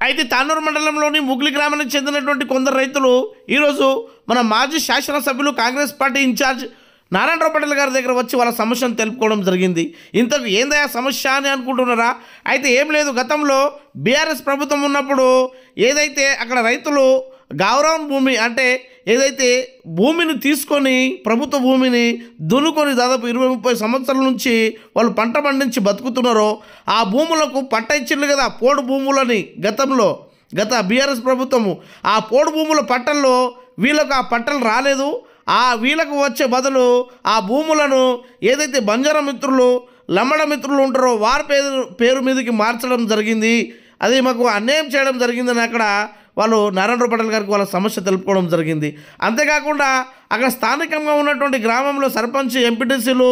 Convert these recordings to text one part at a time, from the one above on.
అయితే తానూరు మండలంలోని ముగ్లి గ్రామానికి చెందినటువంటి కొందరు రైతులు ఈరోజు మన మాజీ శాసనసభ్యులు కాంగ్రెస్ పార్టీ ఇన్ఛార్జ్ నారాయణరావు పటేల్ గారి దగ్గర వచ్చి వాళ్ళ సమస్యను తెలుపుకోవడం జరిగింది. ఇంతకు ఏందయ్యా సమస్య అని అనుకుంటున్నారా? అయితే ఏం లేదు, గతంలో బీఆర్ఎస్ ప్రభుత్వం ఉన్నప్పుడు ఏదైతే అక్కడ రైతులు గౌరవం భూమి అంటే ఏదైతే భూమిని తీసుకొని ప్రభుత్వ భూమిని దున్నుకొని దాదాపు 20-30 సంవత్సరాల నుంచి వాళ్ళు పంట పండించి బతుకుతున్నారో ఆ భూములకు పట్ట ఇచ్చిండ్రు కదా, పోడు భూములని. గత బీఆర్ఎస్ ప్రభుత్వము ఆ పోడు భూముల పట్టల్లో వీళ్ళకు ఆ పట్టలు రాలేదు. ఆ వీళ్ళకు వచ్చే బదులు ఆ భూములను ఏదైతే బంజారా మిత్రులు లంబడ మిత్రులు ఉంటారో వారి పేరు మీదకి మార్చడం జరిగింది. అది మాకు అన్యాయం చేయడం జరిగిందని అక్కడ వాళ్ళు నారాయణరావు పటేల్ గారికి వాళ్ళ సమస్య తెలుపుకోవడం జరిగింది. అంతేకాకుండా అక్కడ స్థానికంగా ఉన్నటువంటి గ్రామంలో సర్పంచ్, ఎంపీటీసీలు,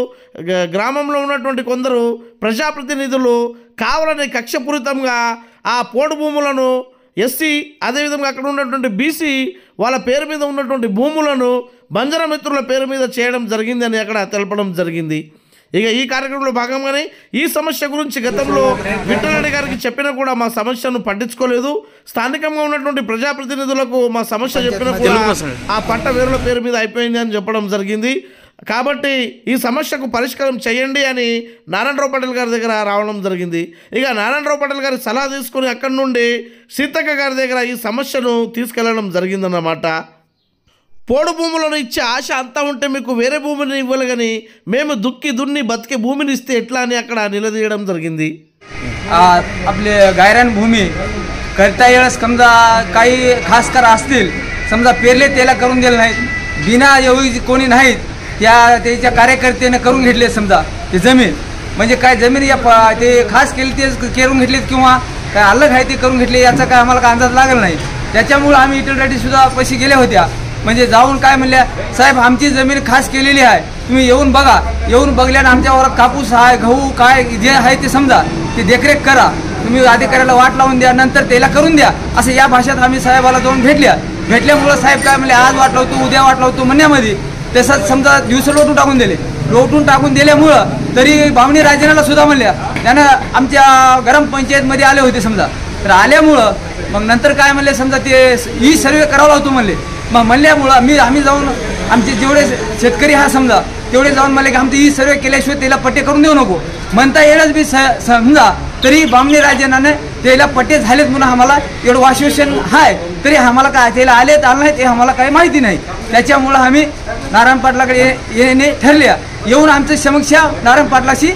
గ్రామంలో ఉన్నటువంటి కొందరు ప్రజాప్రతినిధులు కావాలని కక్షపూరితంగా ఆ పోడు భూములను ఎస్సీ అదేవిధంగా అక్కడ ఉన్నటువంటి బీసీ వాళ్ళ పేరు మీద ఉన్నటువంటి భూములను బంజారా మిత్రుల పేరు మీద చేయడం జరిగిందని అక్కడ తెలపడం జరిగింది. ఇక ఈ కార్యక్రమంలో భాగంగానే ఈ సమస్య గురించి గతంలో విఠలరెడ్డి గారికి చెప్పినా కూడా మా సమస్యను పట్టించుకోలేదు. స్థానికంగా ఉన్నటువంటి ప్రజాప్రతినిధులకు మా సమస్య చెప్పినా కూడా ఆ పట్ట వేరుల పేరు మీద అయిపోయింది అని చెప్పడం జరిగింది. కాబట్టి ఈ సమస్యకు పరిష్కారం చేయండి అని నారాయణరావు పటేల్ గారి దగ్గర రావడం జరిగింది. ఇక నారాయణరావు పటేల్ గారి సలహా తీసుకొని అక్కడి నుండి సీతక్క గారి దగ్గర ఈ సమస్యను తీసుకెళ్లడం జరిగిందన్నమాట. పోడు భూములను ఇచ్చే ఆశ అంతా ఉంటే మీకు వేరే భూమిని ఇవ్వాలి కానీ మేము దున్ని బతికే భూమిని ఇస్తే ఎట్లా అని అక్కడ నిలదీయడం జరిగింది. आपले गायरान भूमी करता वेळेस समजा काही खासकर असतील, समजा पेरले त्याला करून दिलं नाहीत, बिना एवढी कोणी नाहीत त्याच्या कार्यकर्त्याने करून घेतले. समजा ते जमीन म्हणजे काय जमीन या ते खास केली ते करून घेतलेत किंवा काय अलग आहे ते करून घेतले याचा काय आम्हाला काय अंदाज लागला नाही. त्याच्यामुळे आम्ही इटलसाठी सुद्धा पैसे गेल्या होत्या. म्हणजे जाऊन काय म्हणल्या, साहेब आमची जमीन खास केलेली आहे, तुम्ही येऊन बघा. येऊन बघल्यानं आमच्या वरात कापूस आहे, गहू काय जे आहे ते समजा ते देखरेख करा, तुम्ही अधिकाऱ्याला वाट लावून द्या, नंतर त्याला करून द्या, असं या भाषेत आम्ही साहेबाला जाऊन भेटल्यामुळं साहेब काय म्हणले, आज वाट लावतो उद्या वाट लावतो म्हणण्यामध्ये तसंच समजा दिवस लोटून टाकून दिल्यामुळं तरी बामणी राजेनाला सुद्धा म्हणल्या, त्यानं आमच्या गरम पंचायतमध्ये आले होते समजा. तर आल्यामुळं मग नंतर काय म्हणले, समजा ते ई सर्वे करावा लागतो म्हणले. मग म्हणल्यामुळं आम्ही जाऊन आमचे जेवढे शेतकरी हा समजा तेवढे जाऊन म्हणले की आमचं ई सर्वे केल्याशिवाय त्याला पट्टे करून देऊ नको म्हणता येणंच बी समजा. तरी बामणी राजेनाने त्याला पट्टे झालेत म्हणून आम्हाला एवढं आश्वासन आहे, तरी आम्हाला काय त्याला आलेत आलं नाही ते आम्हाला काही माहिती नाही. त्याच्यामुळं आम्ही नारायण पाटलाकडे येणे ठरल्या. येऊन आमच्या समस्या नारायण पाटलाशी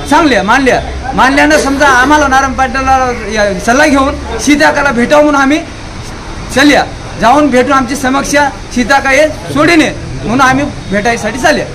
सांगल्या मानल्यानं समजा आम्हाला नारायण पाटलाला सल्ला घेऊन सीताकाला भेटावं म्हणून आम्ही चालल्या. जाऊन भेटून आमची समस्या सीताका हे सोडीने म्हणून आम्ही भेटायसाठी चालल्या.